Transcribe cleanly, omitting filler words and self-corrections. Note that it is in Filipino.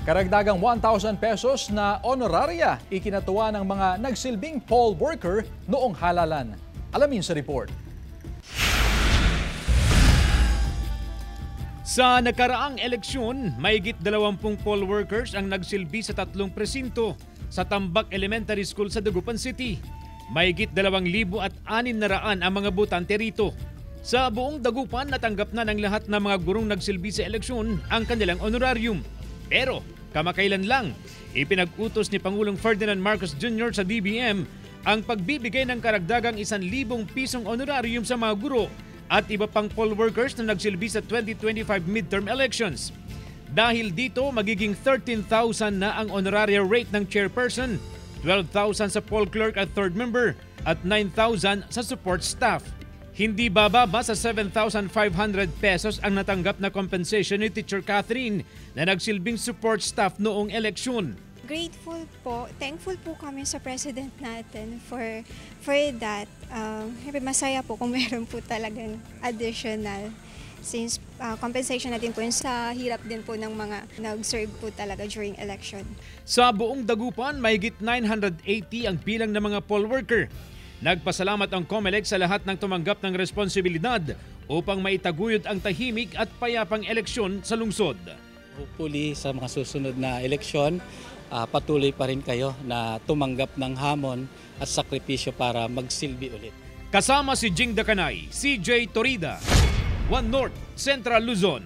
Karagdagang 1,000 pesos na honoraria ikinatuwa ng mga nagsilbing poll worker noong halalan. Alamin sa report. Sa nakaraang eleksyon, mahigit 20 poll workers ang nagsilbi sa 3 presinto sa Tambak Elementary School sa Dagupan City. Mahigit 2,600 ang mga botante rito. Sa buong Dagupan, natanggap na ng lahat ng mga gurong nagsilbi sa eleksyon ang kanilang honorarium. Pero kamakailan lang, ipinag-utos ni Pangulong Ferdinand Marcos Jr. sa DBM ang pagbibigay ng karagdagang 1,000 pisong honorarium sa mga guro at iba pang poll workers na nagsilbi sa 2025 midterm elections. Dahil dito, magiging 13,000 na ang honoraria rate ng chairperson, 12,000 sa poll clerk at third member, at 9,000 sa support staff. Hindi bababa sa 7,500 pesos ang natanggap na compensation ni Teacher Catherine na nagsilbing support staff noong eleksyon. Grateful po, thankful po kami sa President natin for that. Masaya po kung meron po talagang additional since compensation natin po yun sa hirap din po ng mga nag-serve po talaga during election. Sa buong Dagupan, mahigit 980 ang bilang ng mga poll worker. Nagpasalamat ang COMELEC sa lahat ng tumanggap ng responsibilidad upang maitaguyod ang tahimik at payapang eleksyon sa lungsod. Hopefully sa mga susunod na eleksyon, patuloy pa rin kayo na tumanggap ng hamon at sakripisyo para magsilbi ulit. Kasama si Jing Dacanay, CJ Torida, One North, Central Luzon.